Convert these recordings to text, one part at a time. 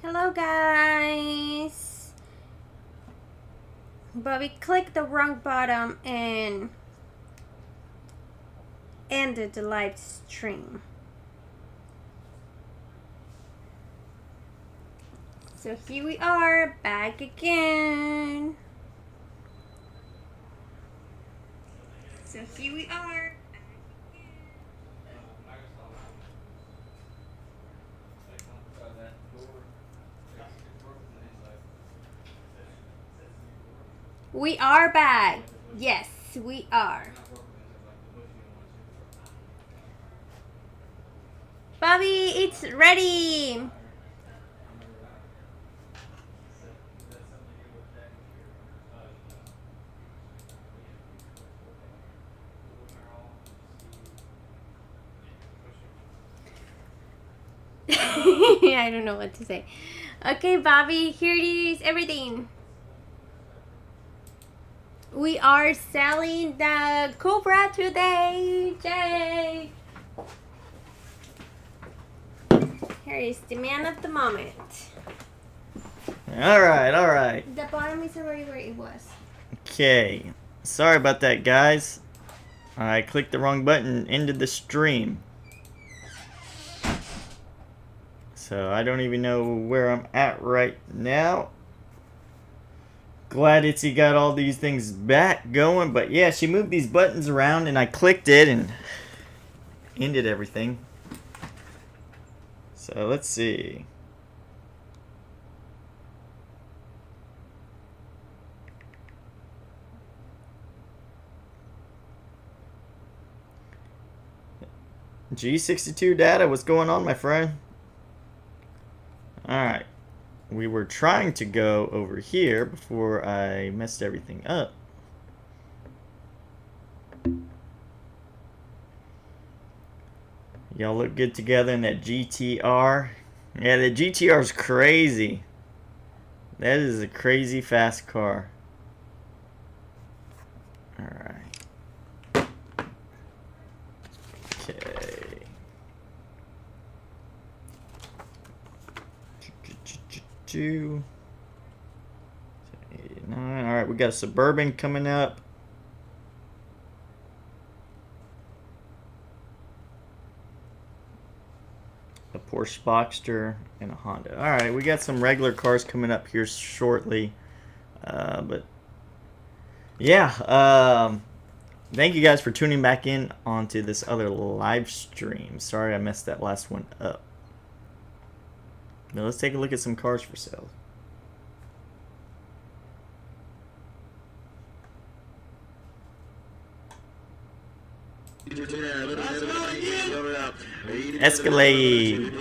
Hello guys, but we clicked the wrong button and ended the live stream. So here we are, back again. So here we are. We are back. Yes, we are. Bobby, it's ready. I don't know what to say. Okay, Bobby, here it is, everything. We are selling the Cobra today. Yay! Here is the man of the moment. Alright. The bottom is already where it was. Okay. Sorry about that, guys. I clicked the wrong button and ended the stream. So I don't even know where I'm at right now. Glad Itsy got all these things back going. But yeah, she moved these buttons around and I clicked it and ended everything. So let's see. G62 data, what's going on, my friend? Alright. We were trying to go over here before I messed everything up. Y'all look good together in that GTR. Yeah, the GTR is crazy. That is a crazy fast car. Alright. Okay. Two. 89. Alright, we got a Suburban coming up. A Porsche Boxster and a Honda. Alright, we got some regular cars coming up here shortly. But yeah, thank you guys for tuning back in onto this other live stream. Sorry I messed that last one up. Now let's take a look at some cars for sale. Escalade.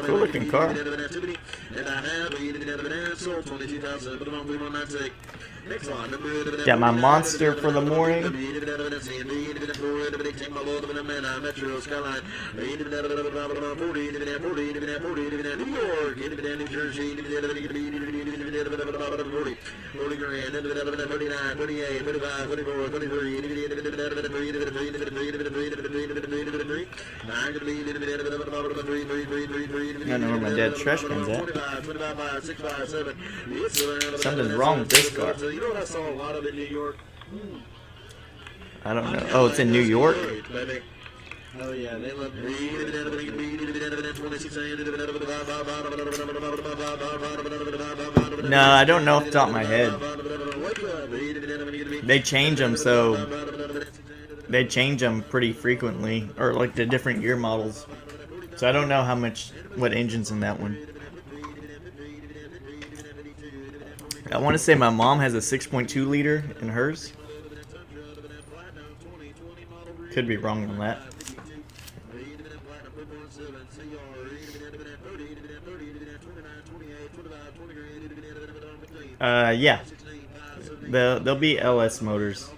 Cool looking car. Got my Monster for the morning. I don't know where my dad's trash can's at. Something's wrong with this car. I don't know. Oh, it's in New York? Oh yeah, they love No, I don't know off the top of my head. They change them, so they change them pretty frequently, or like the different year models. So I don't know what engine's in that one. I want to say my mom has a 6.2 liter in hers. Could be wrong on that. Yeah. They'll be LS motors.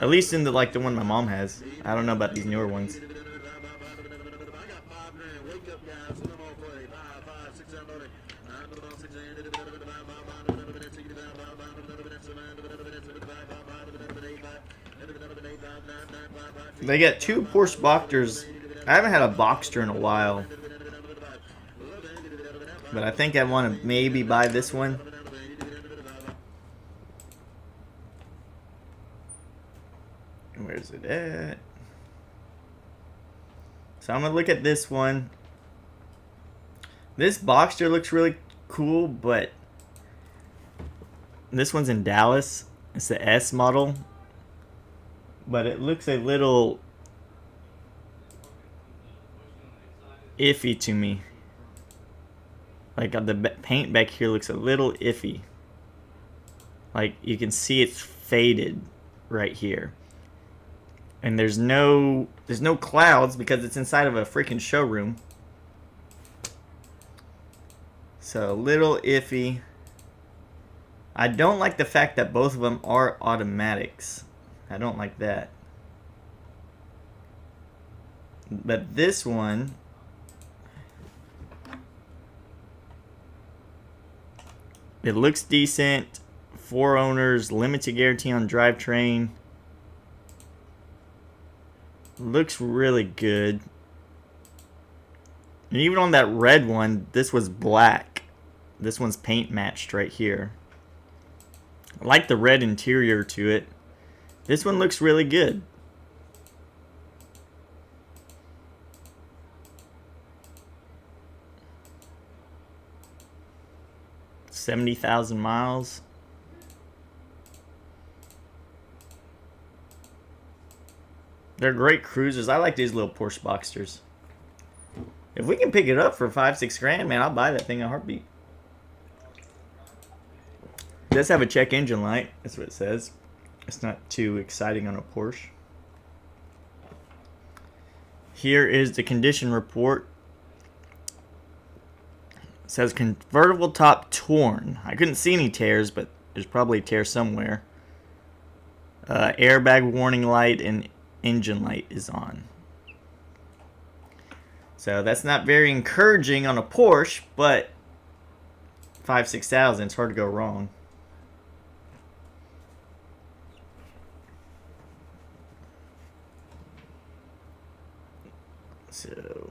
At least in the one my mom has. I don't know about these newer ones. They got two Porsche Boxsters I haven't had a Boxster in a while. But I think I want to maybe buy this one. Where's it at? So I'm going to look at this one. This Boxster looks really cool, but this one's in Dallas. It's the S model. But it looks a little iffy to me. Like the paint back here looks a little iffy. Like you can see it's faded right here. And there's no clouds because it's inside of a freaking showroom. So a little iffy. I don't like the fact that both of them are automatics. I don't like that. But this one, it looks decent. 4 owners, limited guarantee on drivetrain. Looks really good. And even on that red one, this was black. This one's paint matched right here. I like the red interior to it. This one looks really good. $70,000 miles. They're great cruisers. I like these little Porsche Boxsters. If we can pick it up for $5-6 grand, man, I'll buy that thing in a heartbeat. It does have a check engine light. That's what it says. It's not too exciting on a Porsche. Here is the condition report. It says convertible top torn. I couldn't see any tears, but there's probably a tear somewhere. Airbag warning light and engine light is on. So that's not very encouraging on a Porsche, but $5,000-6,000, it's hard to go wrong. So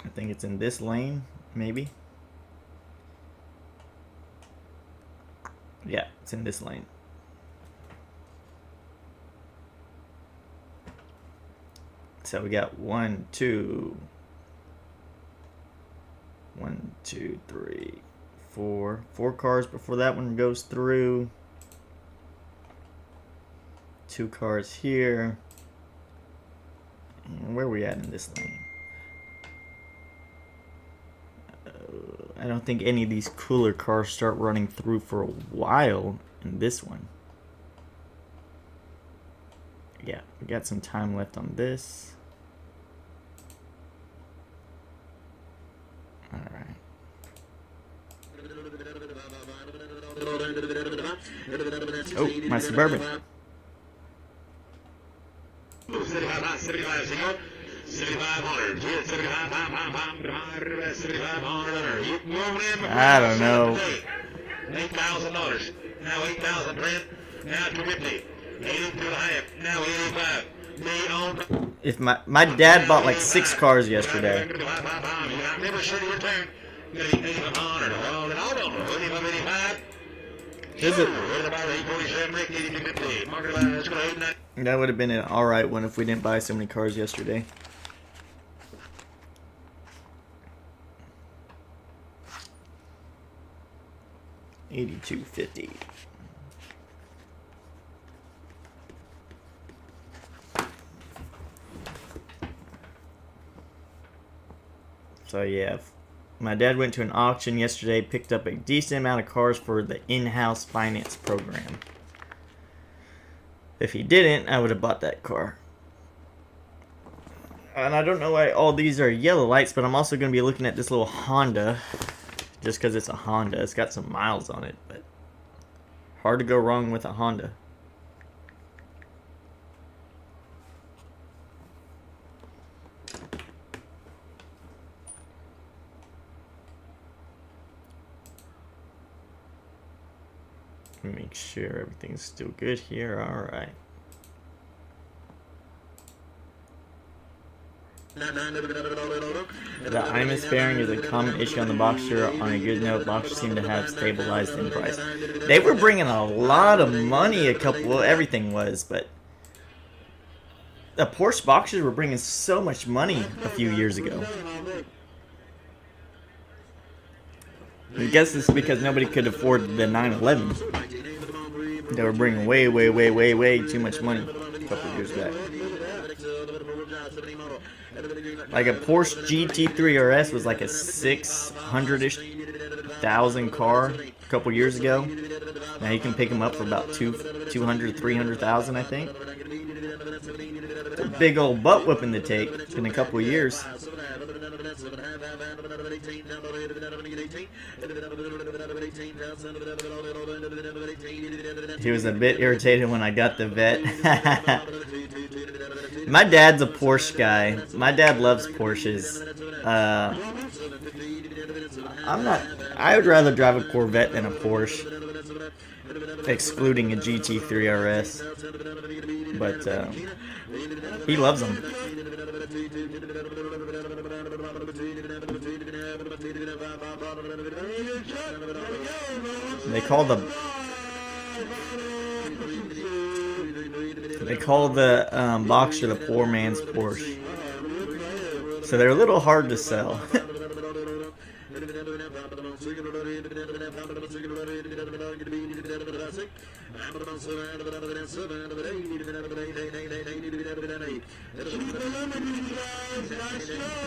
I think it's in this lane, maybe. Yeah, it's in this lane. So we got 1, 2, 3, 4. 4 cars before that one goes through. 2 cars here. And where are we at in this lane? I don't think any of these cooler cars start running through for a while in this one. Yeah, we got some time left on this. Alright. Oh, my Suburban. I don't know. $8,000. Now 8,000 rent. Now 250. 82.5. Now 85. If my dad bought like 6 cars yesterday. Is it? That would have been an alright one if we didn't buy so many cars yesterday. $82.50. So yeah, my dad went to an auction yesterday, picked up a decent amount of cars for the in-house finance program. If he didn't, I would have bought that car. And I don't know why all these are yellow lights, but I'm also going to be looking at this little Honda. Just because it's a Honda. It's got some miles on it, but hard to go wrong with a Honda. Make sure everything's still good here. All right. The IMUS fairing is a common issue on the Boxer. On a good note, Boxers seem to have stabilized in price. They were bringing a lot of money well, everything was, but the Porsche Boxers were bringing so much money a few years ago. I guess it's because nobody could afford the 911. They were bringing way too much money a couple of years back. Like a Porsche GT3 RS was like a 600-ish thousand car a couple years ago. Now you can pick them up for about 200, 300,000, I think. It's a big old butt whipping to take in a couple of years. He was a bit irritated when I got the vet. My dad's a Porsche guy. My dad loves Porsches. I would rather drive a Corvette than a Porsche, excluding a GT3 RS. But he loves them. They call the Boxer the poor man's Porsche. So they're a little hard to sell.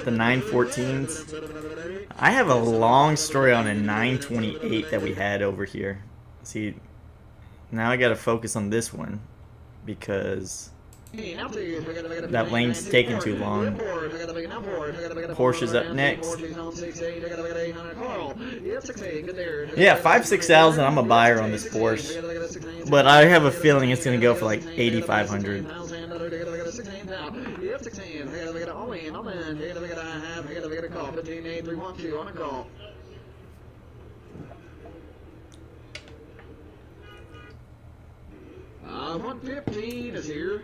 The 914s. I have a long story on a 928 that we had over here. See, now I gotta focus on this one because that lane's taking too long. Porsche's up next. Yeah, 5,000-6,000. I'm a buyer on this Porsche, but I have a feeling it's gonna go for like 8,500. $115 is here.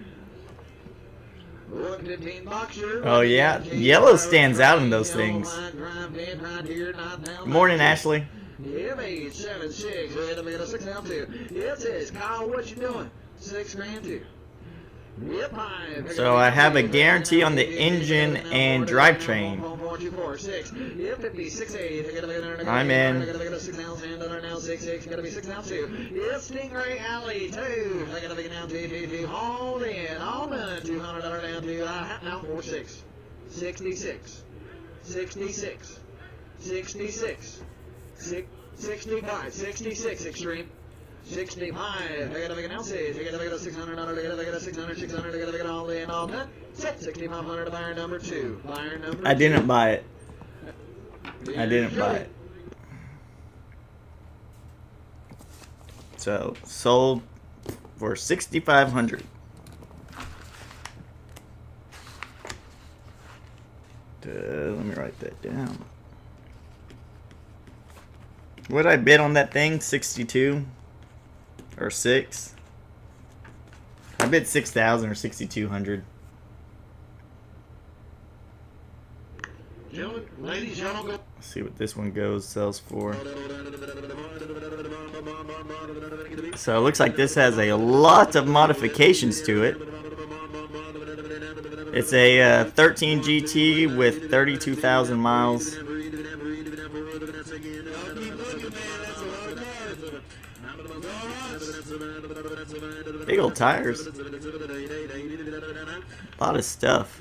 Oh yeah, yellow stands out in those things. Good morning, Ashley. It says, Kyle, what you doing? $6,000 too. So I have a guarantee on the engine and drivetrain. I'm in. It's Stingray Alley 2. Hold in. All done. $200 down to now 46. 66. 66. 66. 65. 66 extreme. 65. I gotta make an ounces. I gotta make a $600. I gotta make a 600. 600. I gotta make it all in, all done. 6,500. Buyer number 2. Buyer number 2. I didn't buy it. I didn't buy it. So sold for 6,500. Let me write that down. What did I bid on that thing? 62. Or 6. I bid 6,000 or 6,200. Ladies, let's see what this one sells for. So it looks like this has a lot of modifications to it. It's a 13 GT with 32,000 miles. Big old tires. A lot of stuff.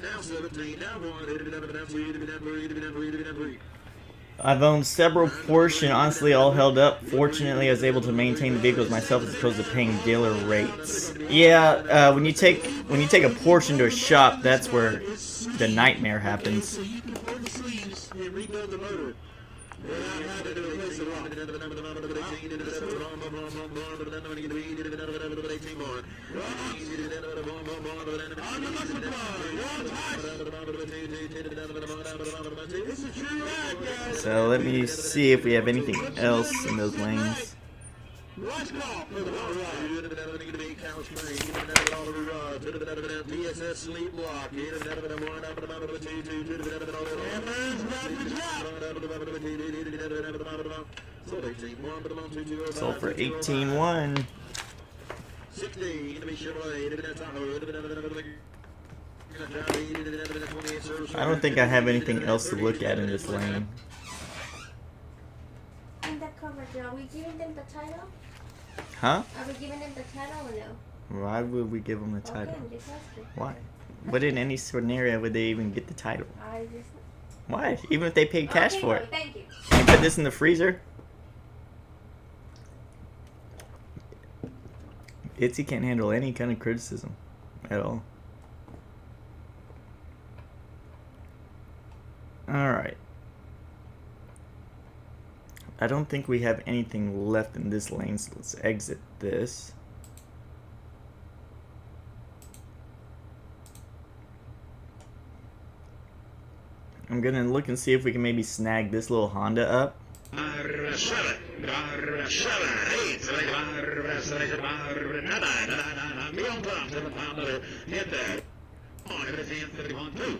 I've owned several Porsche and honestly all held up. Fortunately, I was able to maintain the vehicles myself as opposed to paying dealer rates. Yeah, when you take a Porsche into a shop, that's where the nightmare happens. So let me see if we have anything else in those lanes. Last call for the power ride. TSS sleep block. And Sold for 18-1. 60. I don't think I have anything else to look at in this lane. In the cover, are we giving them the title? Huh? Are we giving them the title or no? Why would we give them the Okay, title? I'm just asking. Why? But in any scenario would they even get the title? I just... Why? Even if they paid cash Okay, for it. Thank you. You put this in the freezer? Itsy can't handle any kind of criticism at all. Alright. I don't think we have anything left in this lane, so let's exit this. I'm gonna look and see if we can maybe snag this little Honda up.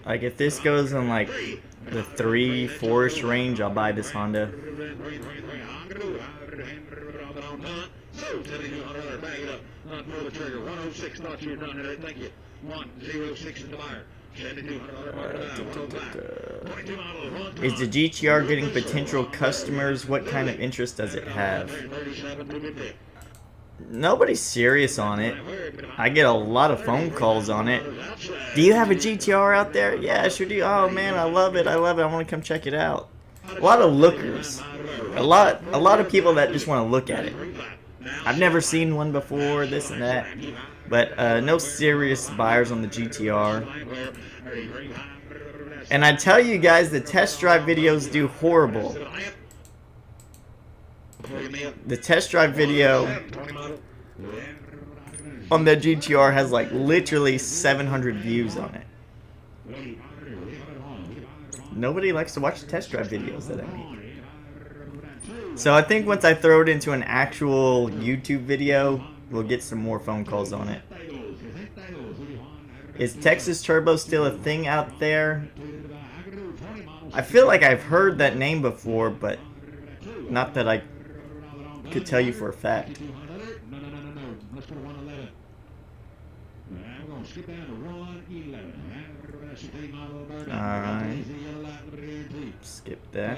Like if this goes in like the 3-4ish range, I'll buy this Honda. Is the GTR getting potential customers? What kind of interest does it have? Nobody's serious on it. I get a lot of phone calls on it. Do you have a GTR out there? Yeah, I sure do. Oh man, I love it. I love it. I want to come check it out. A lot of lookers. A lot of people that just want to look at it. I've never seen one before, this and that. But no serious buyers on the GTR. And I tell you guys, the test drive videos do horrible. The test drive video on the GTR has like literally 700 views on it. Nobody likes to watch the test drive videos that I make. So I think once I throw it into an actual YouTube video, we'll get some more phone calls on it. Is Texas Turbo still a thing out there? I feel like I've heard that name before, but not that I could tell you for a fact. Alright. Skip that.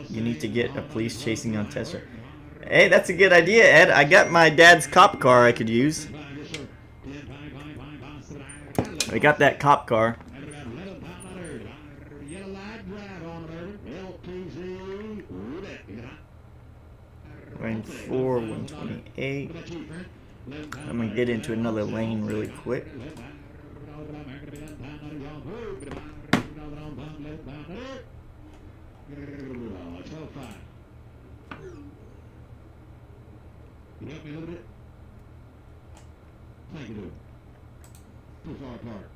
You need to get a police chasing on test drive. Hey, that's a good idea, Ed. I got my dad's cop car I could use. I got that cop car. Lane 4, 128. I'm gonna get into another lane really quick. Can you help me a little bit? Thank you. Too far apart.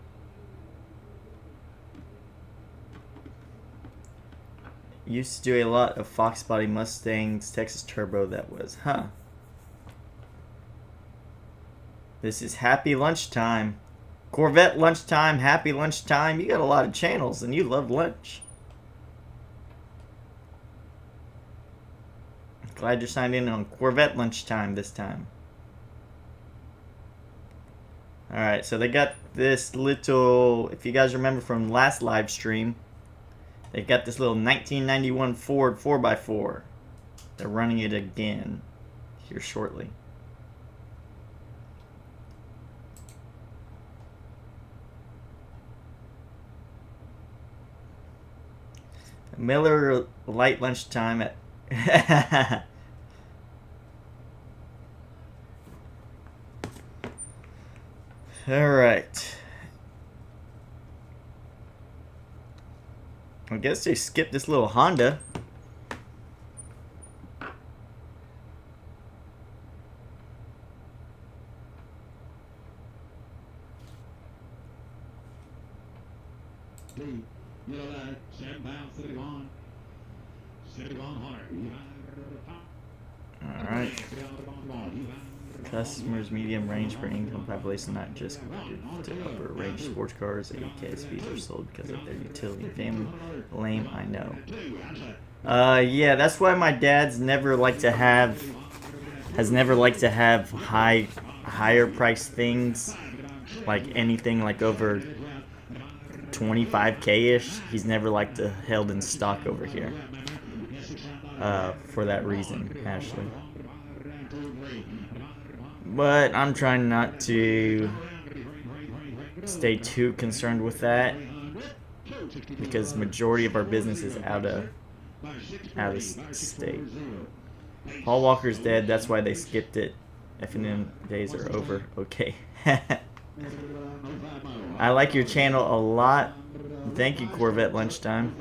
Used to do a lot of Fox Body Mustangs, Texas Turbo, that was, huh? This is Happy Lunchtime. Corvette Lunchtime, Happy Lunchtime. You got a lot of channels and you love lunch. Glad you're signed in on Corvette Lunchtime this time. Alright, so they got this little, if you guys remember from last live stream, they got this little 1991 Ford 4x4. They're running it again here shortly. Miller Light Lunchtime at Alright. I guess they skipped this little Honda. Yellow light, 7 pounds, 31. 31 Hunter. Alright. Customers medium range for income population, not just to upper range sports cars. AKSVs are sold because of their utility and family. Lame, I know. Yeah, that's why my dad's never liked to have higher priced things, like anything like over 25K-ish. He's never liked to held in stock over here. For that reason, Ashley. But I'm trying not to stay too concerned with that because majority of our business is out of state. Paul Walker's dead. That's why they skipped it. F&M days are over. Okay. I like your channel a lot. Thank you, Corvette Lunchtime.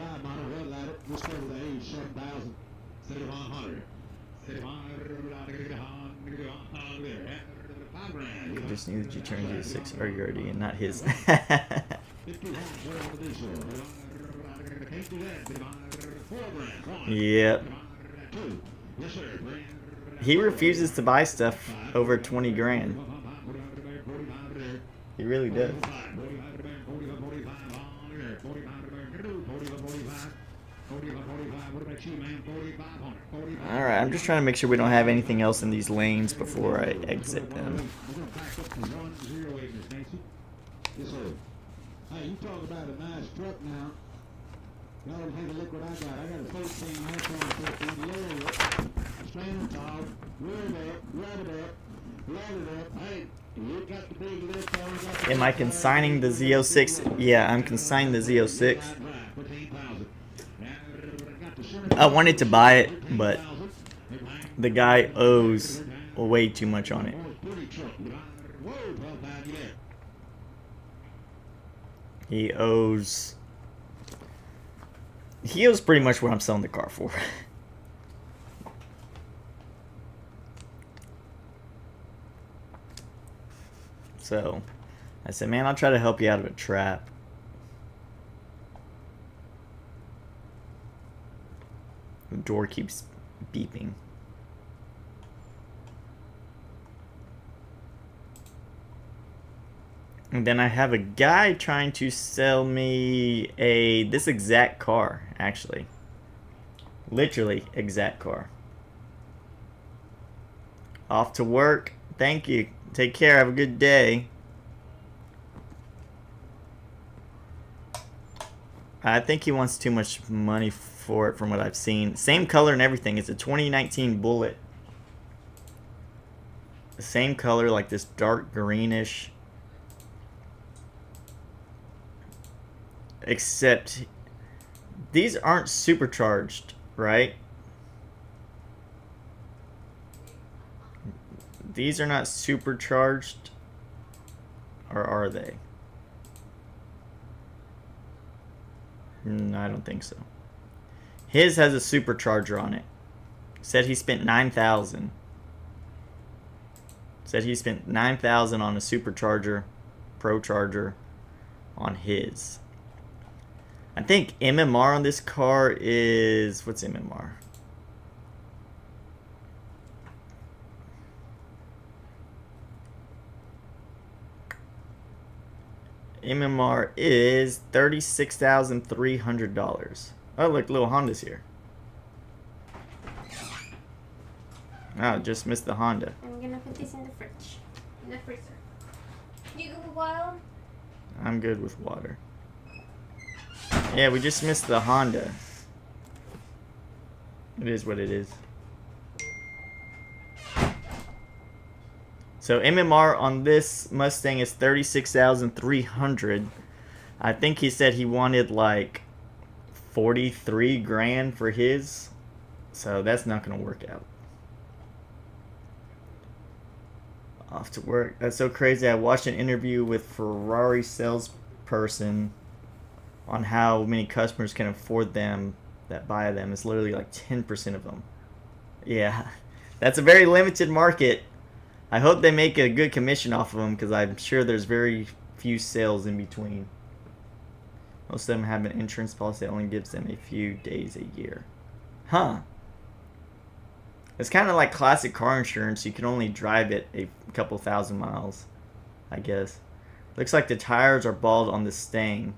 Just knew that you turned to 6 RURD and not his. Yep. He refuses to buy stuff over 20 grand. He really does. Alright, I'm just trying to make sure we don't have anything else in these lanes before I exit them. Hey, you talk about a nice truck now. Y'all don't take a look what I got. I got a 14 Micron 14 load it. Stand tall, roll it up, wrap it up, load it up. Hey, you got the big lift on, got the Am I consigning the Z06? Yeah, I'm consigning the Z06. I wanted to buy it, but the guy owes way too much on it. He owes pretty much what I'm selling the car for. So I said, man, I'll try to help you out of a trap. The door keeps beeping. And then I have a guy trying to sell me this exact car, actually. Literally exact car. Off to work. Thank you. Take care. Have a good day. I think he wants too much money for it from what I've seen. Same color and everything. It's a 2019 Bullet. The same color, like this dark greenish. Except these aren't supercharged, right? These are not supercharged, or are they? No, I don't think so. His has a supercharger on it. Said he spent $9,000. Said he spent $9,000 on a supercharger, pro charger, on his. I think MMR on this car is, what's MMR? MMR is $36,300. Oh, look, little Honda's here. Oh, just missed the Honda. I'm gonna put this in the fridge. In the freezer. You go wild? I'm good with water. Yeah, we just missed the Honda. It is what it is. So MMR on this Mustang is $36,300. I think he said he wanted like 43 grand for his. So that's not going to work out. Off to work. That's so crazy. I watched an interview with Ferrari salesperson on how many customers can afford them that buy them. It's literally like 10% of them. Yeah, that's a very limited market. I hope they make a good commission off of them because I'm sure there's very few sales in between. Most of them have an insurance policy that only gives them a few days a year. Huh. It's kind of like classic car insurance. You can only drive it a couple thousand miles, I guess. Looks like the tires are bald on the Sting.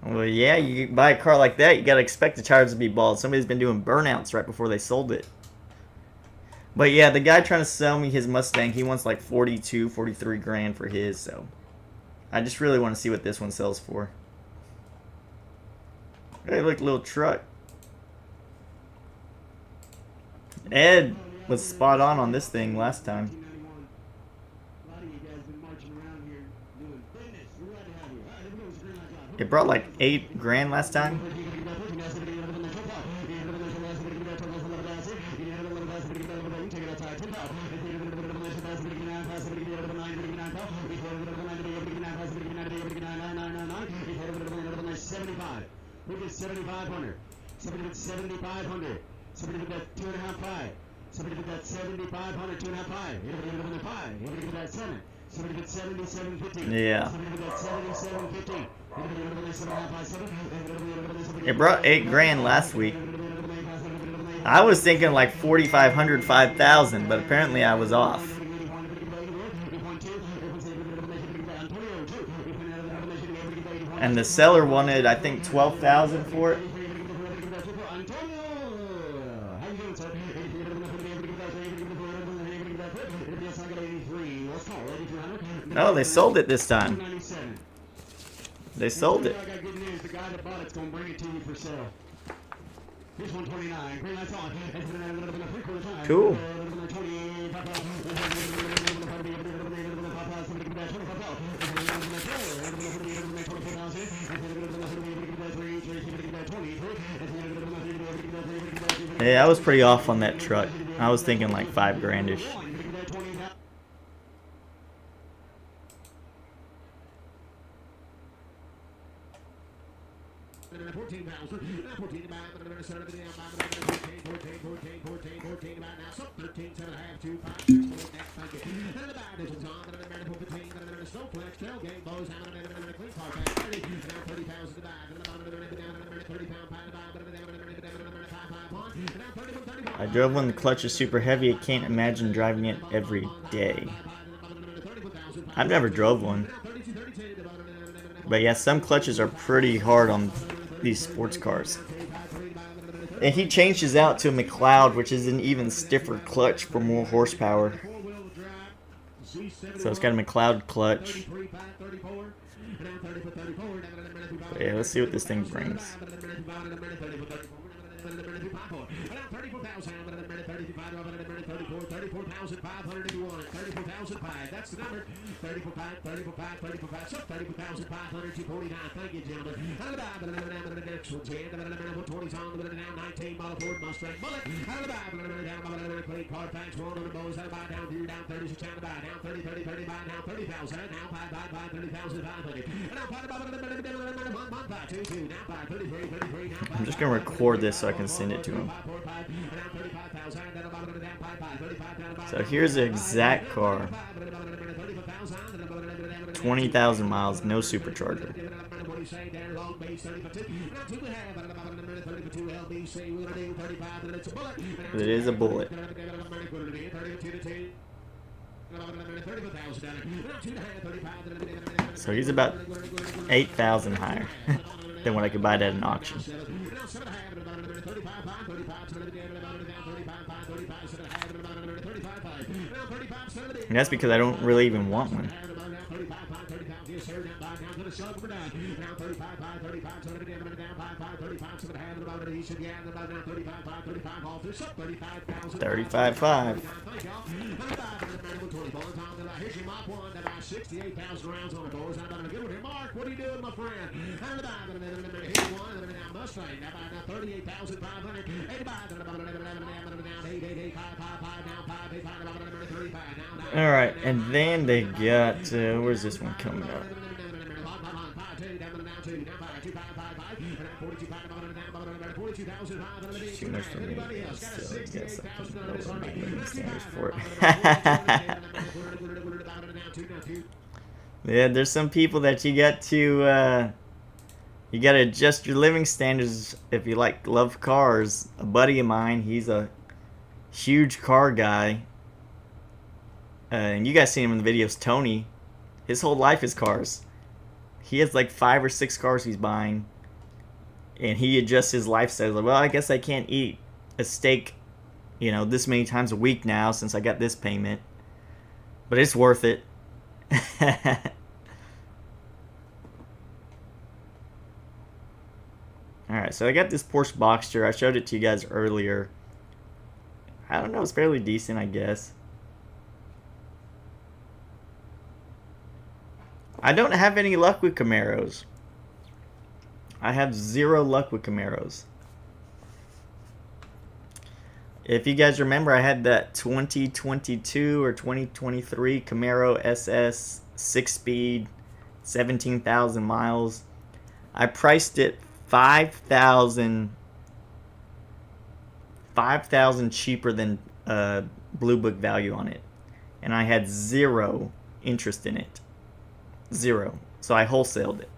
Well, yeah, you buy a car like that, you gotta expect the tires to be bald. Somebody's been doing burnouts right before they sold it. But yeah, the guy trying to sell me his Mustang, he wants like 42, 43 grand for his, so I just really want to see what this one sells for. Hey, look, little truck. Ed was spot on this thing last time. It brought like 8 grand last time. Who gets 7,500? Somebody gets 7,500. Somebody gets 2.5. Somebody gets 7,500, 2.5. Everybody gets 5. Everybody gets 7. Somebody gets 77.50. Yeah. Somebody gets 77.50. It brought 8 grand last week. I was thinking like 4,500, 5,000, but apparently I was off. And the seller wanted, I think, 12,000 for it. No, they sold it this time. They sold it. Cool. Yeah, I was pretty off on that truck. I was thinking like 5 grandish. I drove one. The clutch is super heavy. I can't imagine driving it every day. I've never drove one. But yeah, some clutches are pretty hard on these sports cars. And he changed his out to a McLeod, which is an even stiffer clutch for more horsepower. So it's got a McLeod clutch. But yeah, let's see what this thing brings. That's the number. 34,500, 34,500, thank you, gentlemen. Next one, 19 model Ford Mustang Bullet. Clean car packs, one on the bows, down 36, down 30, 35, now 30,000, now 30,500. I'm just gonna record this so I can send it to him. So here's the exact car. 20,000 miles, no supercharger. But it is a Bullet. So he's about 8,000 higher than what I could buy it at an auction. And that's because I don't really even want one. $35,500. Here's your mop one, about 68,000 rounds on it, boys. I'm going to give it here. Mark, what are you doing, my friend? Here's one, now Mustang, now 38,500. Alright, and then they got, where's this one coming up? Too much for me. Still, I guess I can lower my living standards for it. Yeah, there's some people that you got to adjust your living standards if you love cars. A buddy of mine, he's a huge car guy. And you guys seen him in the videos, Tony. His whole life is cars. He has like 5 or 6 cars he's buying. And he adjusts his lifestyle. Like, well, I guess I can't eat a steak, you know, this many times a week now since I got this payment. But it's worth it. Alright, so I got this Porsche Boxster. I showed it to you guys earlier. I don't know, it's fairly decent, I guess. I don't have any luck with Camaros. I have 0 luck with Camaros. If you guys remember, I had that 2022 or 2023 Camaro SS 6-speed, 17,000 miles. I priced it $5,000 cheaper than Blue Book value on it, and I had 0 interest in it. 0. So I wholesaled it.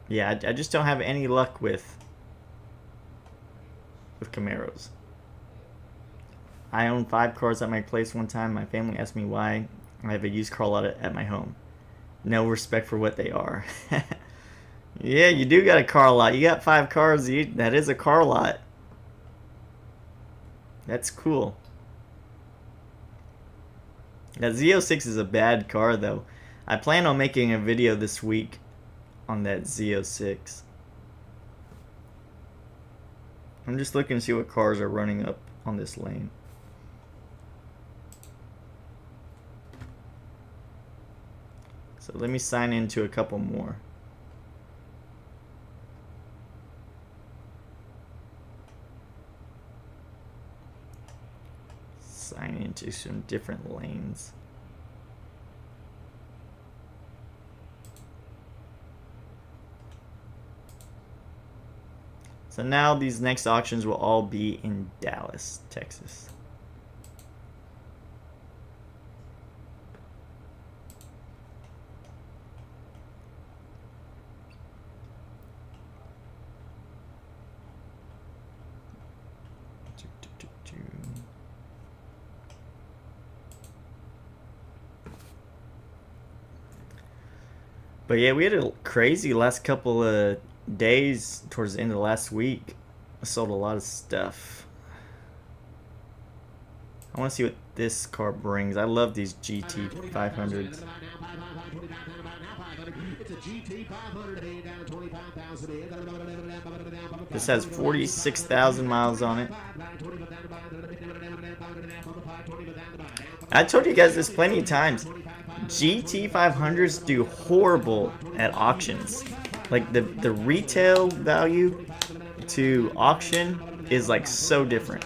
Yeah, I just don't have any luck with Camaros. I own 5 cars at my place one time. My family asked me why I have a used car lot at my home. No respect for what they are. Yeah, you do got a car lot. You got 5 cars. That is a car lot. That's cool. That Z06 is a bad car, though. I plan on making a video this week on that Z06. I'm just looking to see what cars are running up on this lane. So let me sign into a couple more. Sign into some different lanes. So now these next auctions will all be in Dallas, Texas. But yeah, we had a crazy last couple of days towards the end of the last week. I sold a lot of stuff. I want to see what this car brings. I love these GT 500s. This has 46,000 miles on it. I told you guys this plenty of times. GT 500s do horrible at auctions. Like the retail value to auction is like so different.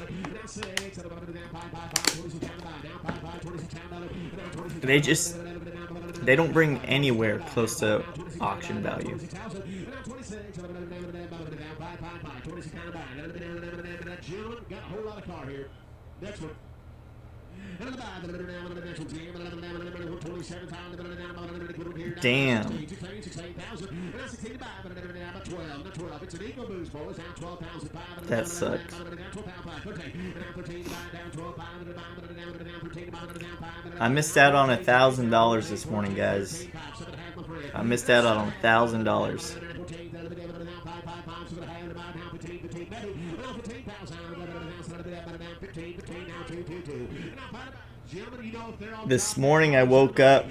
They don't bring anywhere close to auction value. Damn. That sucks. I missed out on $1,000 this morning, guys. I missed out on $1,000. This morning I woke up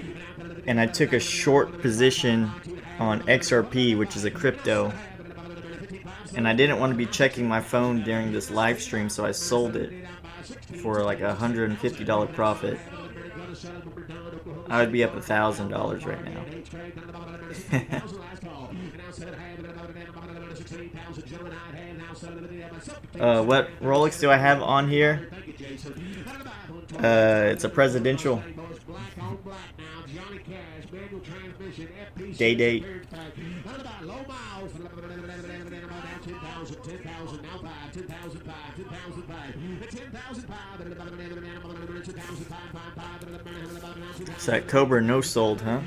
and I took a short position on XRP, which is a crypto, and I didn't want to be checking my phone during this live stream, so I sold it for like $150 profit. I would be up $1,000 right now. What Rolex do I have on here? It's a presidential. Date. It's that Cobra no sold, huh?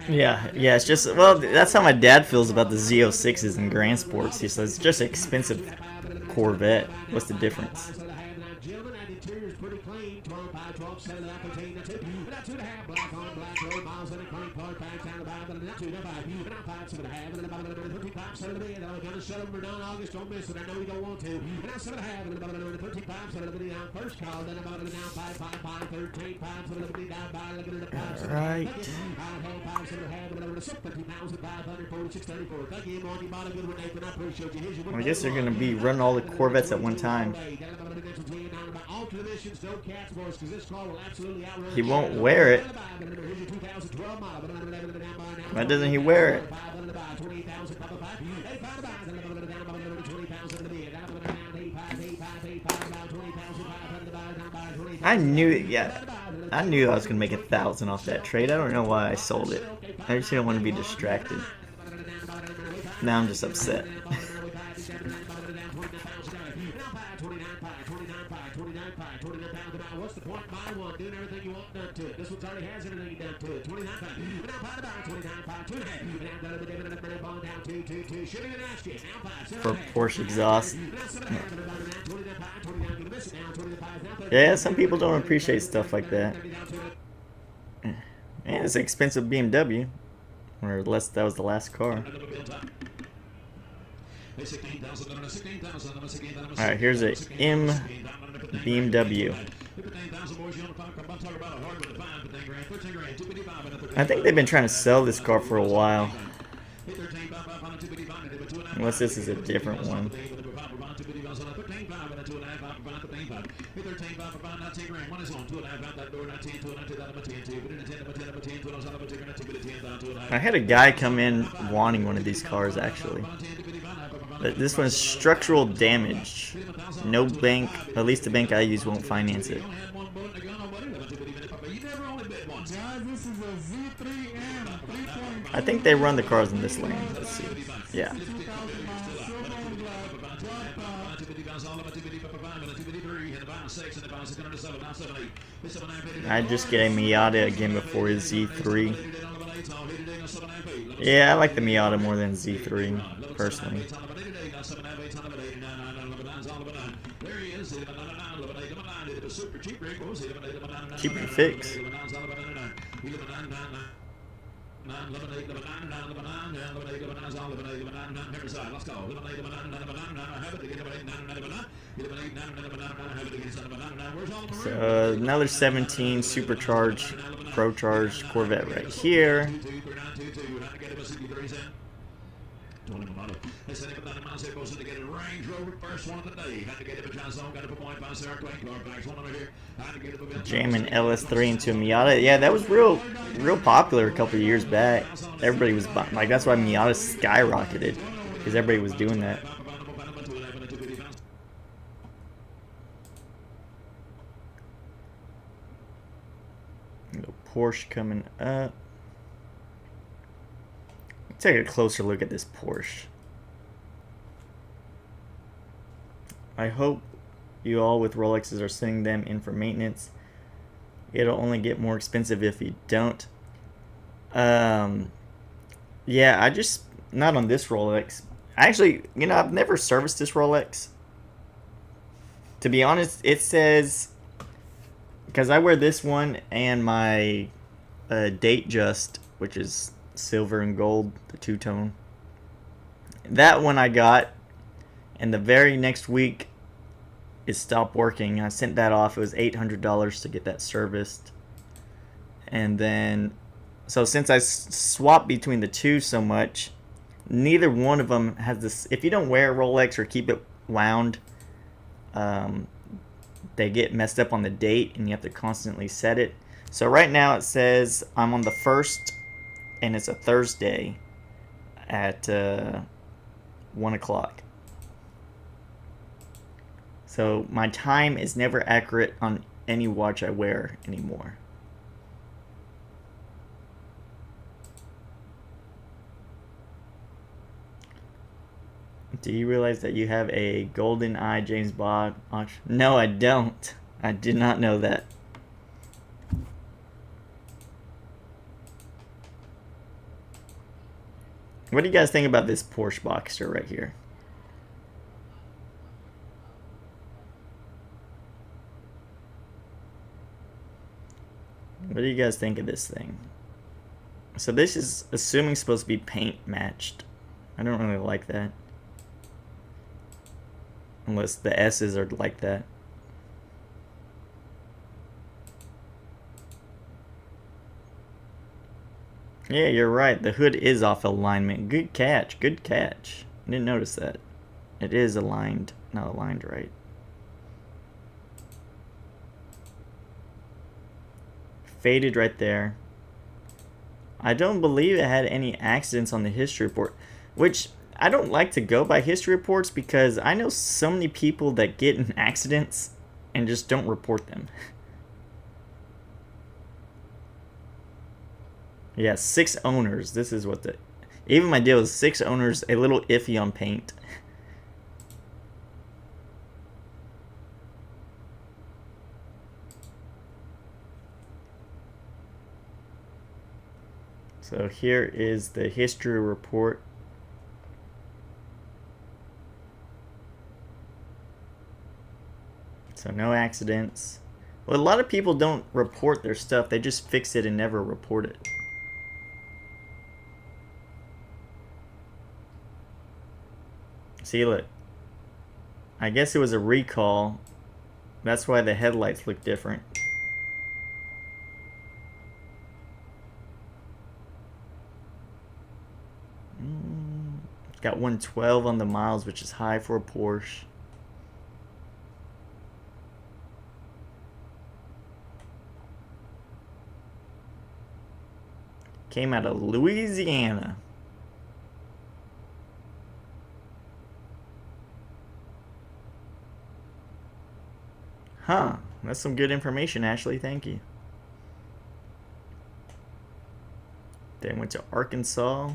Yeah, it's just, well, that's how my dad feels about the Z06s and Grand Sports. He says it's just an expensive Corvette. What's the difference? Gentlemen, that interior's pretty clean. 12 by 12, 7 and 13, that's it. Not 2.5, black on black road, miles in a clean car, back down the back, and not 2, not 5, not 5, 7.5, and about 35, 7 to be, and I'm going to shut them down August, don't miss it, I know you don't want to. And now 7.5, and about 35, 7 to be down first call, then about down 5, 5, 5, 13, 5, 7 to be down by, looking at the 5, 7, Right. 5, 7, and over to 50,546, 34. Thank you, Marty, bought a good one, Nathan, I appreciate you. Here's your I guess they're going to be running all the Corvettes at one time. He won't wear it. Why doesn't he wear it? I knew it, yeah. I knew I was going to make 1,000 off that trade. I don't know why I sold it. I just didn't want to be distracted. Now I'm just upset. What's the point? Buy one, doing everything you want done to it. This one's already has everything done to it. 29 5. Now 5 29 5 2.5. Shooting and asking. Now 5 For Porsche exhaust. Yeah, some people don't appreciate stuff like that. And it's an expensive BMW. Or unless that was the last car. Alright, here's a M BMW. I think they've been trying to sell this car for a while. Unless this is a different one. I had a guy come in wanting one of these cars actually. But this one's structural damage. No bank, at least the bank I use won't finance it. I think they run the cars in this lane. Let's see. Yeah. I just get a Miata again before his Z3. Yeah, I like the Miata more than Z3, personally. Cheap to fix. So another 17 supercharged, pro-charged Corvette right here. Jamming LS3 into a Miata. Yeah, that was real popular a couple of years back. Everybody was like, that's why Miata skyrocketed, because everybody was doing that. Porsche coming up. Let's take a closer look at this Porsche. I hope you all with Rolexes are sending them in for maintenance. It'll only get more expensive if you don't. Yeah, I just, not on this Rolex. Actually, you know, I've never serviced this Rolex. To be honest, it says, because I wear this one and my Date Just, which is silver and gold, the two-tone. That one I got, and the very next week it stopped working. I sent that off. It was $800 to get that serviced. And then, so since I swapped between the two so much, neither one of them has this. If you don't wear a Rolex or keep it wound, they get messed up on the date and you have to constantly set it. So right now it says I'm on the 1st and it's a Thursday at 1 o'clock. So my time is never accurate on any watch I wear anymore. Do you realize that you have a golden eye James Bond watch? No, I don't. I did not know that. What do you guys think about this Porsche Boxster right here? What do you guys think of this thing? So this is assuming supposed to be paint matched. I don't really like that. Unless the S's are like that. Yeah, you're right. The hood is off alignment. Good catch. Good catch. I didn't notice that. It is aligned. Not aligned right. Faded right there. I don't believe it had any accidents on the history report, which I don't like to go by history reports because I know so many people that get in accidents and just don't report them. Yeah, 6 owners. This is what the... Even my deal is 6 owners, a little iffy on paint. So here is the history report. So no accidents. Well, a lot of people don't report their stuff. They just fix it and never report it. See, look. I guess it was a recall. That's why the headlights look different. Got 112 on the miles, which is high for a Porsche. Came out of Louisiana. Huh. That's some good information, Ashley. Thank you. Then went to Arkansas.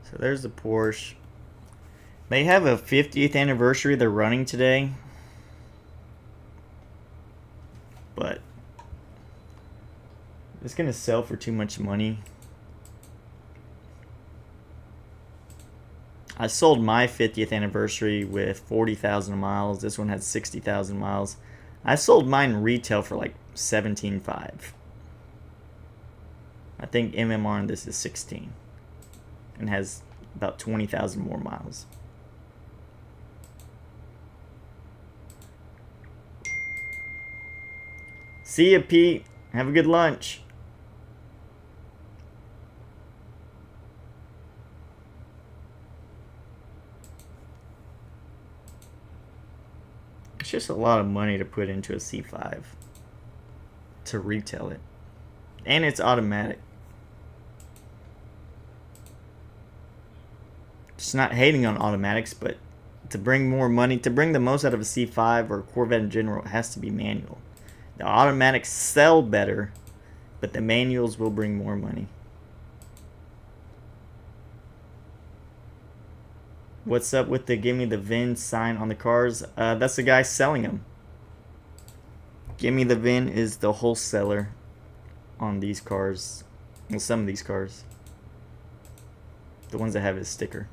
So there's the Porsche. They have a 50th anniversary they're running today. But it's going to sell for too much money. I sold my 50th anniversary with 40,000 miles. This one had 60,000 miles. I sold mine retail for like $17,500. I think MMR on this is 16 and has about 20,000 more miles. See ya, Pete. Have a good lunch. It's just a lot of money to put into a C5 to retail it. And it's automatic. Just not hating on automatics, but to bring more money, to bring the most out of a C5 or a Corvette in general, it has to be manual. The automatics sell better, but the manuals will bring more money. What's up with the gimme the VIN sign on the cars? That's the guy selling them. Gimme the VIN is the wholesaler on these cars. Well, some of these cars. The ones that have his sticker.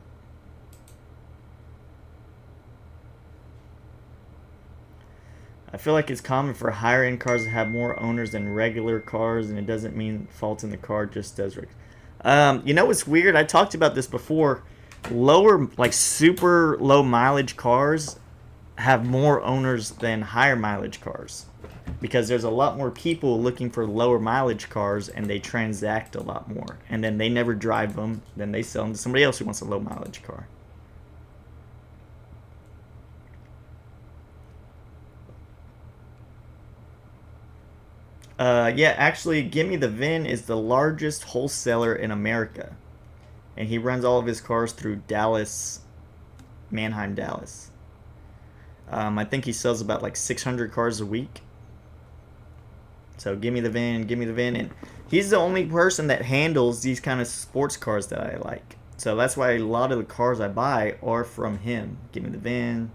I feel like it's common for higher end cars to have more owners than regular cars, and it doesn't mean fault in the car, just does. You know what's weird? I talked about this before. Lower, like super low mileage cars have more owners than higher mileage cars, because there's a lot more people looking for lower mileage cars, and they transact a lot more, and then they never drive them, then they sell them to somebody else who wants a low mileage car. Yeah, actually, Gimme the VIN is the largest wholesaler in America. And he runs all of his cars through Dallas, Manheim, Dallas. I think he sells about like 600 cars a week. So Gimme the VIN, Gimme the VIN. And he's the only person that handles these kind of sports cars that I like. So that's why a lot of the cars I buy are from him. Give me the VIN.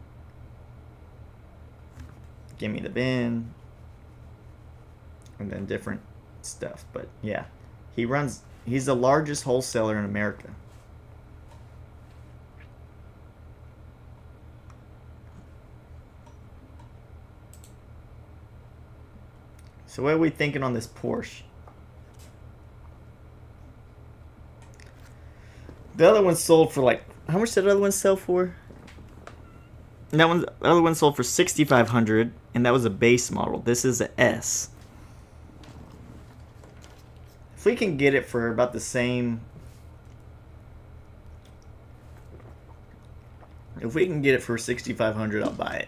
Give me the VIN. And then different stuff. But yeah, he's the largest wholesaler in America. So what are we thinking on this Porsche? The other one sold for like, how much did the other one sell for? And the other one sold for $6,500, and that was a base model. This is an S. If we can get it for about the same, if we can get it for $6,500, I'll buy it.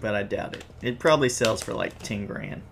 But I doubt it. It probably sells for like 10 grand.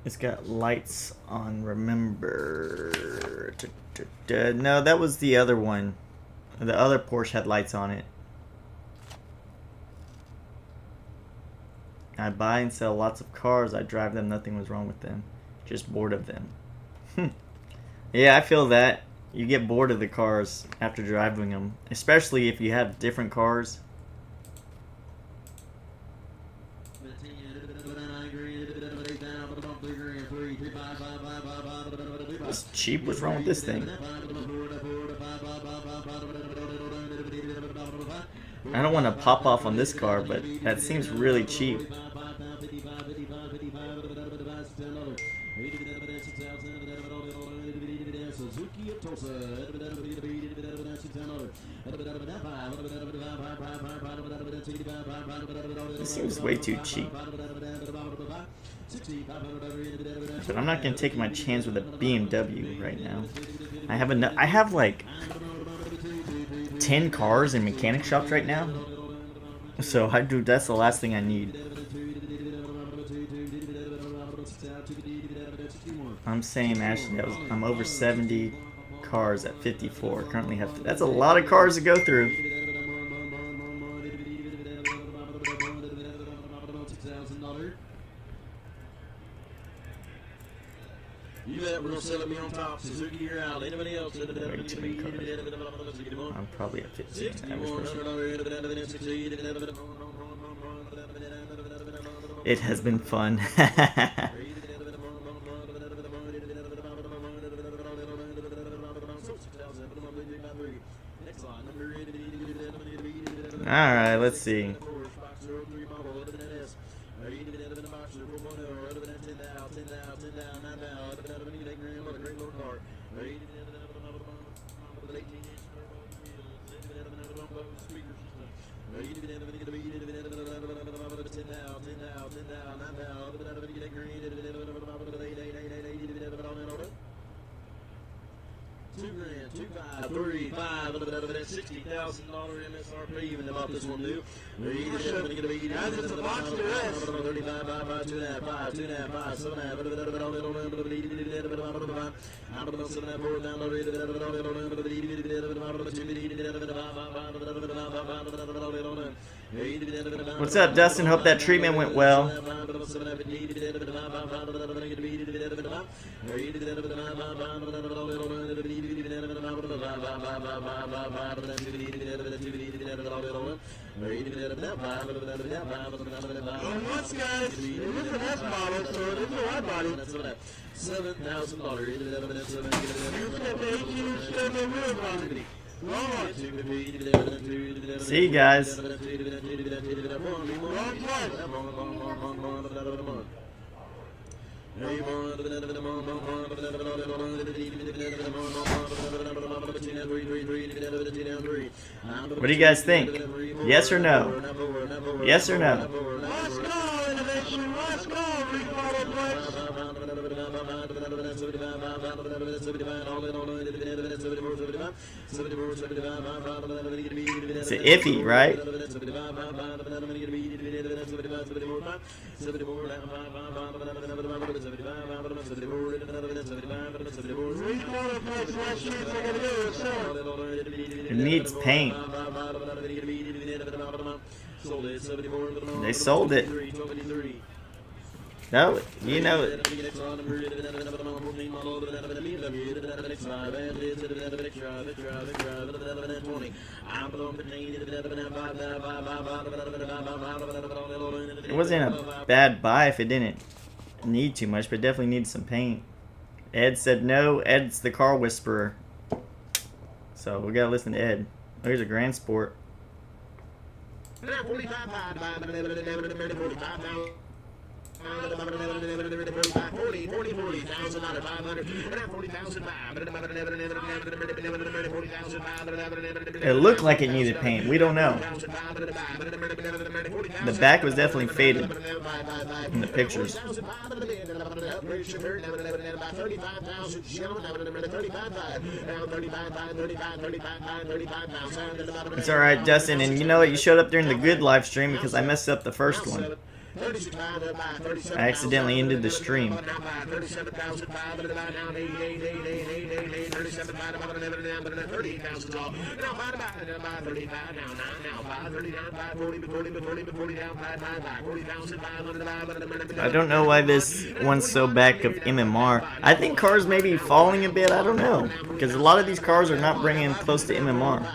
It's got lights on, remember. No, that was the other one. The other Porsche had lights on it. I buy and sell lots of cars. I drive them. Nothing was wrong with them. Just bored of them. Yeah, I feel that. You get bored of the cars after driving them. Especially if you have different cars. It's cheap. What's wrong with this thing? I don't want to pop off on this car, but that seems really cheap. This seems way too cheap. But I'm not going to take my chance with a BMW right now. I have like 10 cars in mechanic shops right now. So that's the last thing I need. I'm saying actually I'm over 70 cars at 54. Currently have that's a lot of cars to go through. You bet we're gonna sell it me on top. Suzuki, you're out. Anybody else? Way too many cars. I'm probably at 15 average person. It has been fun. Alright, let's see. $2,500, $60,000 MSRP, even about this one new. That's a box of rest. 35, 2.5, 7. What's up, Dustin? Hope that treatment went well. See you guys. What do you guys think? Yes or no? Yes or no? Let's go, Ricardo Blitz. It's an iffy, right? It needs paint. They sold it. No, you know it. It wasn't a bad buy if it didn't need too much, but it definitely needs some paint. Ed said no. Ed's the car whisperer. So we gotta listen to Ed. Oh, here's a Grand Sport. It looked like it needed paint. We don't know. The back was definitely faded in the pictures. It's alright, Dustin, and you know what? You showed up during the good live stream because I messed up the first one. I accidentally ended the stream. I don't know why this one's so back of MMR. I think cars may be falling a bit. I don't know. Because a lot of these cars are not bringing close to MMR.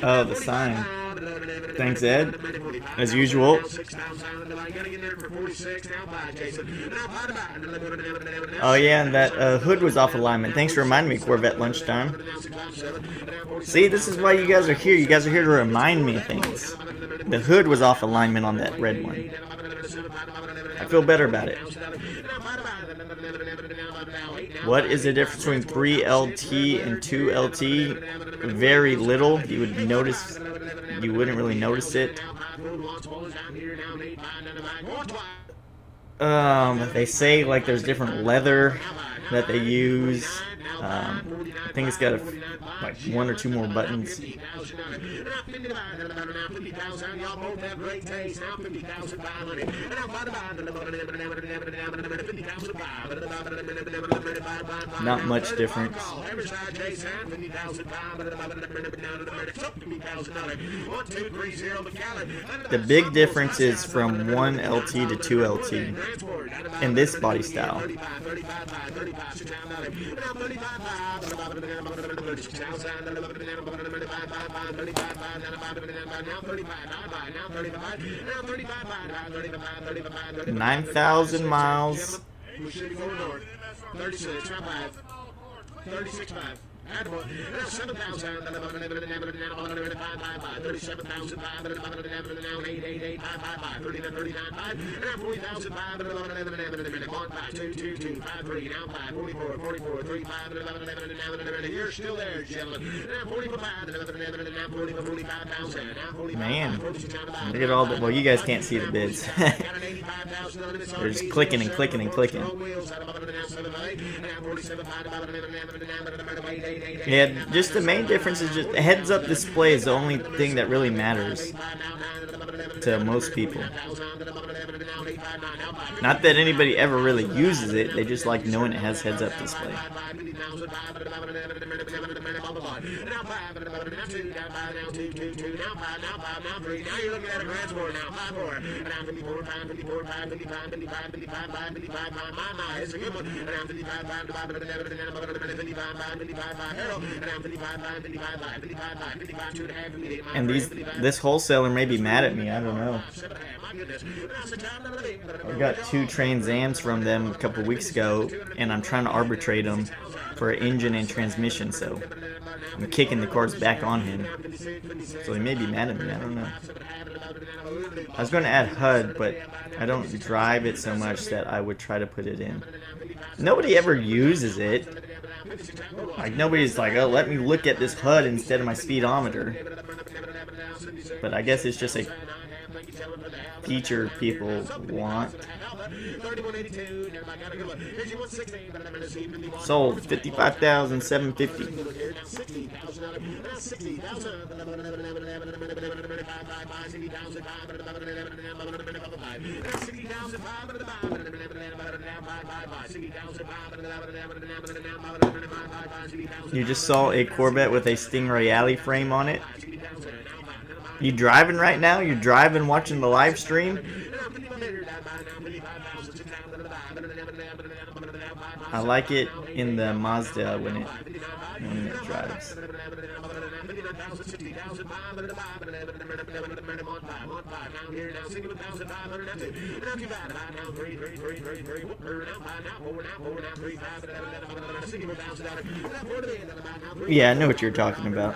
Oh, the sign. Thanks, Ed. As usual. Oh yeah, and that hood was off alignment. Thanks for reminding me, Corvette Lunchtime. See, this is why you guys are here. You guys are here to remind me of things. The hood was off alignment on that red one. I feel better about it. What is the difference between 3LT and 2LT? Very little. You would notice. You wouldn't really notice it. They say like there's different leather that they use. I think it's got like one or two more buttons. Not much difference. The big difference is from 1LT to 2LT in this body style. $9,000 miles. 36.5. Attaboy. 7,000. 39,500. You're still there, gentlemen. Man, look at all the. Well, you guys can't see the bids. They're just clicking and clicking and clicking. Yeah, just the main difference is just the heads-up display is the only thing that really matters to most people. Not that anybody ever really uses it, they just like knowing it has heads-up display. And this wholesaler may be mad at me, I don't know. I got 2 Trans Ams from them a couple weeks ago, and I'm trying to arbitrate them for engine and transmission, so I'm kicking the cards back on him. So he may be mad at me, I don't know. I was going to add HUD, but I don't drive it so much that I would try to put it in. Nobody ever uses it. Like, nobody's like, oh, let me look at this HUD instead of my speedometer. But I guess it's just a feature people want. Sold $55,750. You just saw a Corvette with a Stingray Alley frame on it. You driving right now? You're driving, watching the live stream? I like it in the Mazda when it drives. Yeah, I know what you're talking about.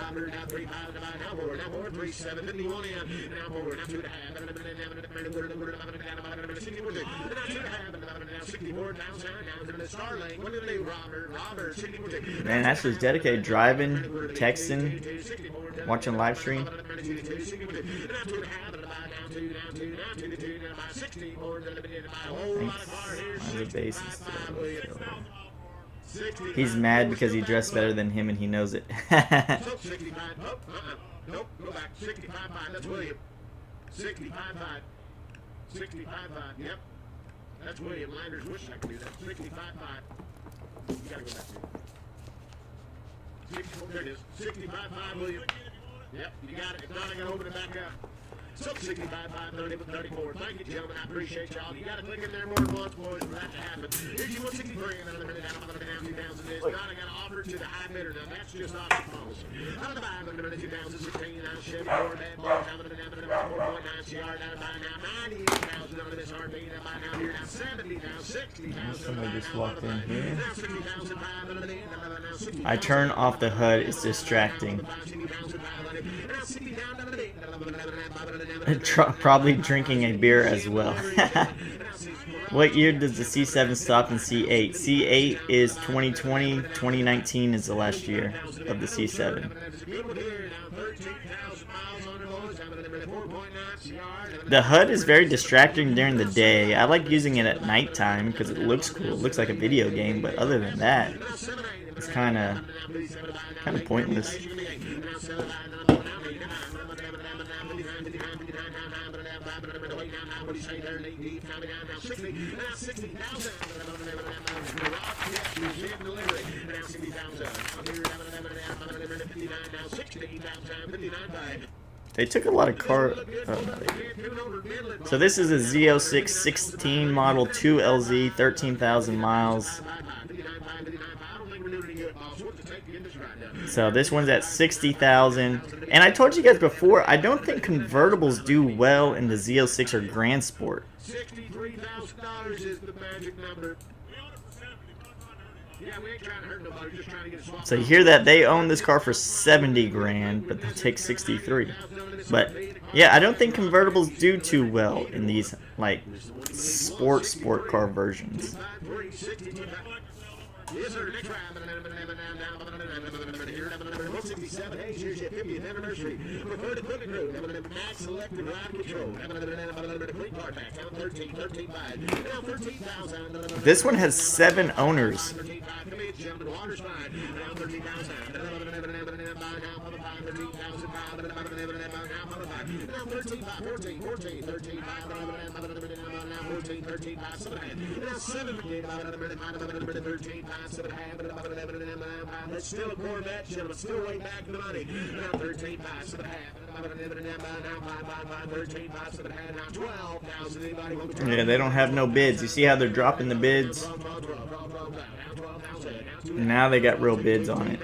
Man, that's just dedicated. Driving, texting, watching live stream. He's mad because he dressed better than him and he knows it. Nope, go back. 65.5. That's William. 65.5. 65.5. Yep. That's William. Landers wish I could do that. 65.5. You gotta go back there. There it is. 65.5, William. Yep, you got it. If not, I gotta open it back up. So 65.5, 30 with 34. Thank you, gentlemen. I appreciate y'all. You gotta click in there more than once, boys, for that to happen. Here's you 163, another minute down, another down, 2,000 is. Not, I gotta offer it to the high bidder. Now, that's just option policy. Out of the 5, another 2016, now Chevy, Ford, bad boy, down to the 4.9 CR, down to buy now 98,000 under this RV, now buy now here, now 70, now 60,000. Somebody just walked in here. I turn off the HUD, it's distracting. Probably drinking a beer as well. What year does the C7 stop in C8? C8 is 2020, 2019 is the last year of the C7. The HUD is very distracting during the day. I like using it at nighttime because it looks cool. It looks like a video game, but other than that, it's kind of pointless. They took a lot of car. So this is a Z06 16 model 2LZ, 13,000 miles. So this one's at 60,000. And I told you guys before, I don't think convertibles do well in the Z06 or Grand Sport. $63,000 is the magic number. Yeah, we ain't trying to hurt nobody, just trying to get a swap. So you hear that they own this car for 70 grand, but they'll take 63. But yeah, I don't think convertibles do too well in these like sport car versions. Yes, sir. Next round. 167. Hey, here's your 50th anniversary. Preferred equipment group. Max selected ride control. 13, 13, 5. 13,000. This one has 7 owners. gentlemen, water's fine. Now 13,000. Now 13, 14, 14, 13, now 14, 13, 7, now 17, 13, 7, that's still a Corvette, gentlemen, still way back in the money. Now 13, 7, now 13, 7, now 12,000. Anybody want to Yeah, they don't have no bids. You see how they're dropping the bids? Now they got real bids on it.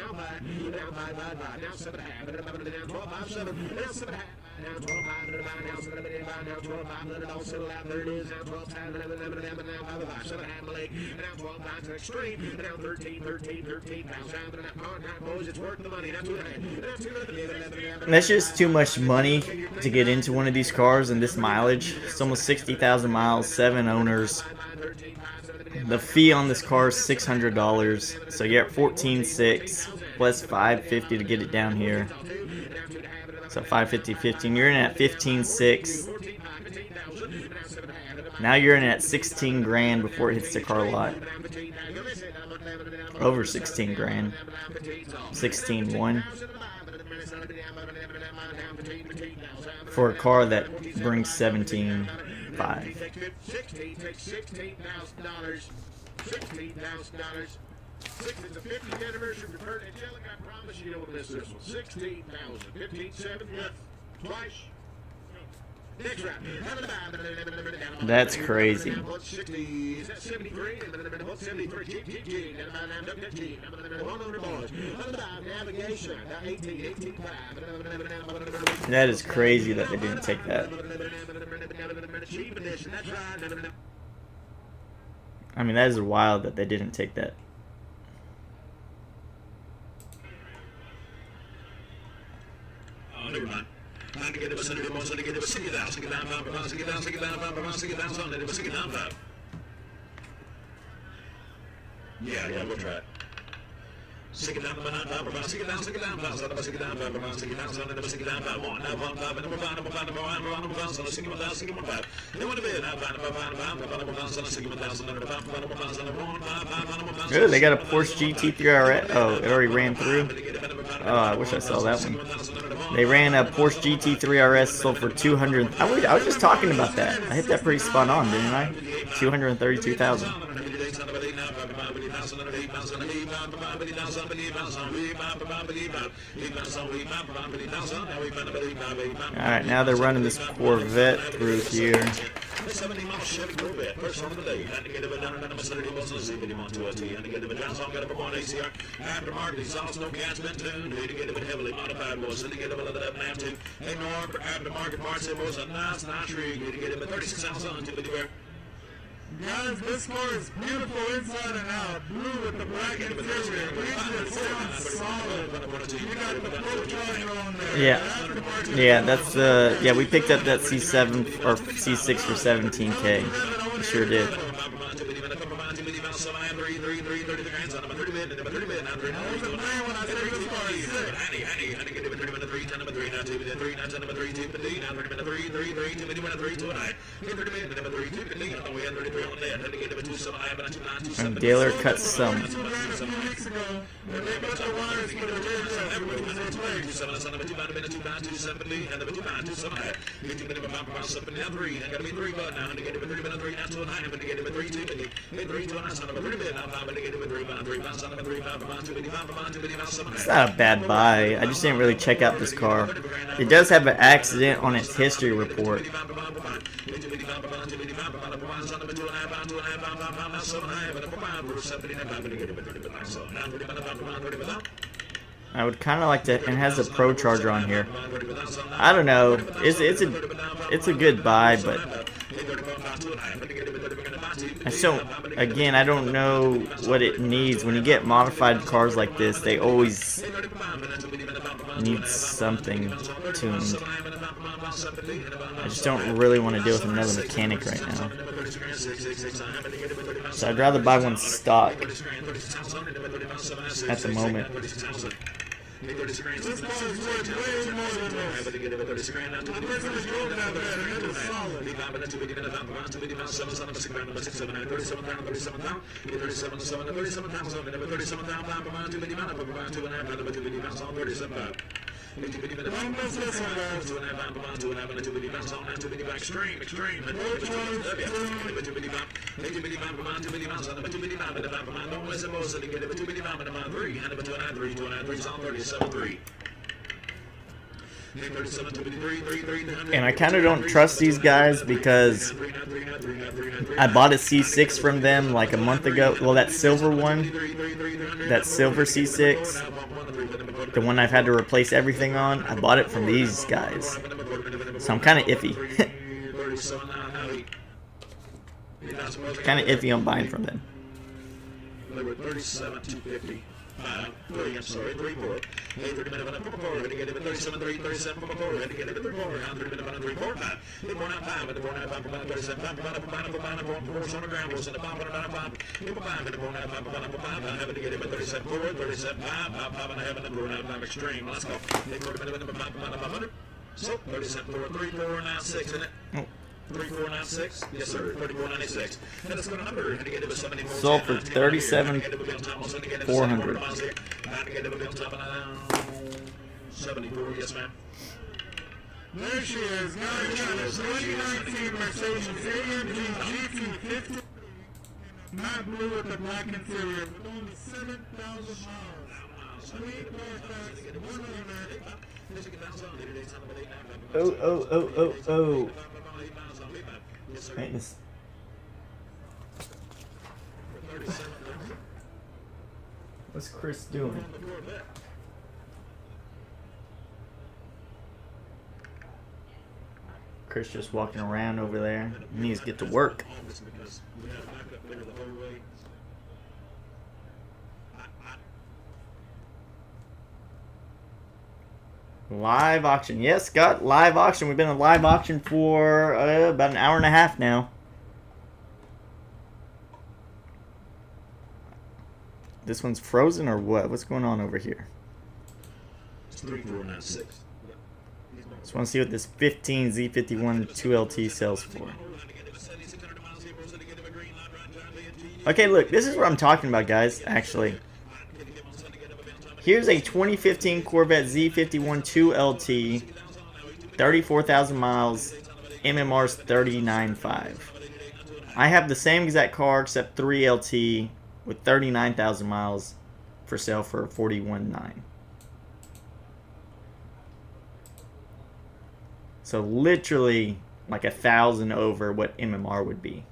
That's just too much money to get into one of these cars and this mileage. It's almost 60,000 miles, 7 owners. The fee on this car is $600, so you're at $14,600 plus $550 to get it down here. So $550, 15. You're in at $15,600. Now you're in at 16 grand before it hits the car lot. Over 16 grand. 16.1 for a car that brings 17.5. $16,000. $16,000. It's the 50th anniversary of Kurt Angelic. I promise you don't miss this one. 16,000. 15.7. Twice. Next round. That's crazy. 73. 73. Navigation. 18. That is crazy that they didn't take that. I mean, that is wild that they didn't take that. Oh, never mind. Time to get it, send it, send it, get it, sing it down, sing it down, sing it down, sing it down, sing it down, sing it down, sing it down, yeah, we'll try it. Sing it down, sing it down, sing it down, sing it down, sing it down, sing it down, sing it down, sing it down, one, now, one, five, number five, number five, number one, number five, so sing it down, sing it down. They want to be now, five, number five, number five, so sing it down, sing it down, number five, so number one, five. Good, they got a Porsche GT3 RS. Oh, it already ran through. Oh, I wish I saw that one. They ran a Porsche GT3 RS, sold for $200. I was just talking about that. I hit that pretty spot on, didn't I? $232,000. Alright, now they're running this Corvette through here. 70 miles Chevy Corvette, first one of the day. Had to get it down in the vicinity, was the city, want to a T. Had to get it down, so I'm going to perform ACR. Aftermarket, exhaust, no gas, been tuned. Had to get it heavily modified, was to get it with that nav too. Hey, no, for aftermarket parts, it was a nice rig. Had to get it with 36 ounces on, to be fair. Guys, this car is beautiful inside and out. Blue with the black interior. It sounds solid. You got the full charger on there. Yeah, that's yeah, we picked up that C7 or C6 for $17K. We sure did. And Daler cuts some. It's not a bad buy. I just didn't really check out this car. It does have an accident on its history report. I would kind of like to, and it has a Pro Charger on here. I don't know. It's a good buy, but again, I don't know what it needs. When you get modified cars like this, they always need something tuned. I just don't really want to deal with another mechanic right now. So I'd rather buy one stock at the moment. Hey, 30 grand. This car is worth way more than this. But to get it with 30 grand, the person is going down there. It is solid. Leave out, but that's 2 million, 7, 7, 6 grand, 6, 7, 9, 37 down, 37 down. 37, 7, 37 down, 37 down, 2 million, 2.5, 2 million, 37 down. Extreme. And I kind of don't trust these guys because I bought a C6 from them like a month ago. Well, that silver one, that silver C6, the one I've had to replace everything on, I bought it from these guys. So I'm kind of iffy. Kind of iffy on buying from them. 37,250. 30, I'm sorry, 3, 4. 30 minutes, 4, to get it 37, 3, 37, 4, to get it 3, 4, 30 minutes, 3, 4, 5. 4, 9, 5, 4, 9, 5, 37, 5, 4, 4, on the ground, 4, 5, 5, 4, 9, 5, 5, I have to get it 37, 4, 37, 5, 5, and I have it 4, 9, 5, extreme. Let's go. 40 minutes, 500. So, 37, 4, 3, 4, 9, 6, isn't it? 3496, yes sir, 3496. And let's go to number. Sold for 37,400. 74, yes ma'am. There she is. Now again, it's 2019 Mercedes AMG GT50. Matte blue with the black interior. With only 7,000 miles. Sweet Carfax, 100. Oh. Right, what's Chris doing? Chris just walking around over there. He needs to get to work. Live auction. Yes, Scott, live auction. We've been in live auction for about an hour and a half now. This one's frozen or what? What's going on over here? It's 3496. Just want to see what this 15 Z51 2LT sells for. Okay, look, this is what I'm talking about, guys, actually. Here's a 2015 Corvette Z51 2LT, 34,000 miles, MMR's 39.5. I have the same exact car except 3LT with 39,000 miles for sale for 41.9. So literally like 1,000 over what MMR would be.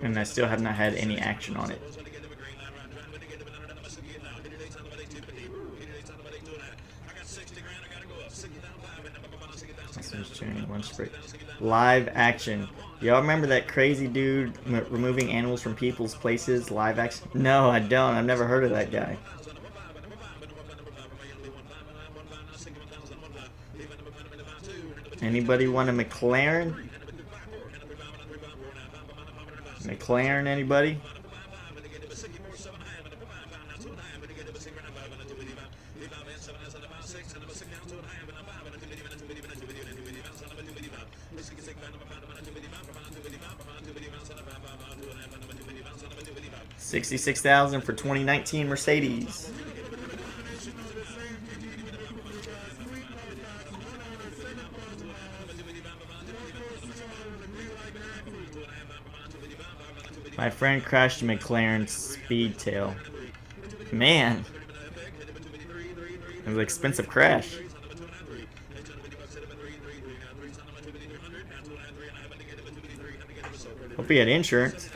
And I still have not had any action on it. Live action. Y'all remember that crazy dude removing animals from people's places? Live action? No, I don't. I've never heard of that guy. Anybody want a McLaren? McLaren, anybody? $66,000 for 2019 Mercedes. My friend crashed a McLaren Speedtail. Man, it was an expensive crash. Hope he had insurance.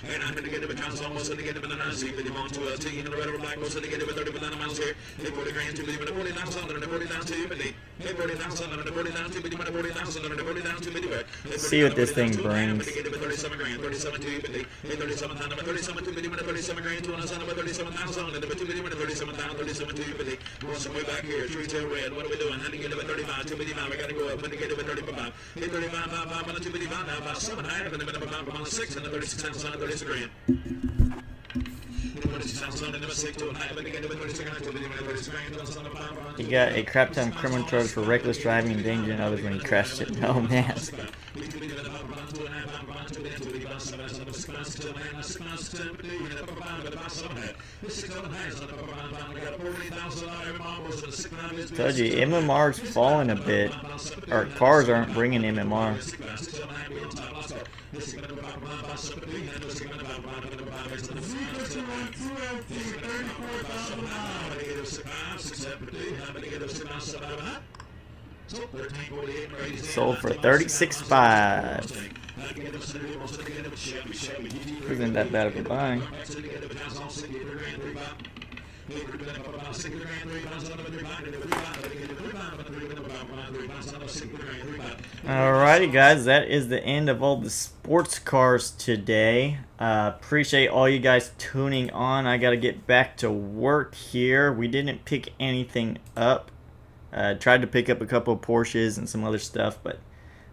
And I'm going to get him a chance almost to get him in the nice seat. You want to a T in the red or black, most to get him 30 miles here. They 40 grand to be 40,000 and 40,000 to you, but they 40,000 and 40,000 to be 40,000 and 40,000 to be. See what this thing brings. 37 grand, 37 to you, but they 37,000 and 37 to be 37 grand to 37,000 and 2 million 37,000, 37 to you, but they want some way back here. 3 tail red. What are we doing? How to get him at 35, 2 million. I got to go up and get him at 35. 35, 5, and 2 million now, about 7 higher than the minimum. on 6 and the 36 ounce on 36 grand. He got a crap ton of criminal charges for reckless driving, endangering others when he crashed it. Oh man. Told you, MMR's falling a bit. Or cars aren't bringing MMR. Sold for $36,500. Isn't that bad of a buy. Alrighty guys, that is the end of all the sports cars today. Appreciate all you guys tuning on. I gotta get back to work here. We didn't pick anything up. Tried to pick up a couple of Porsches and some other stuff, but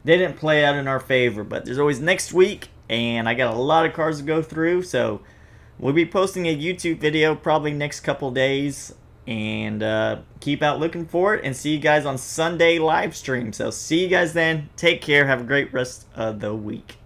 they didn't play out in our favor. But there's always next week, and I got a lot of cars to go through, so we'll be posting a YouTube video probably next couple days, and keep out looking for it, and see you guys on Sunday live stream. So see you guys then. Take care. Have a great rest of the week.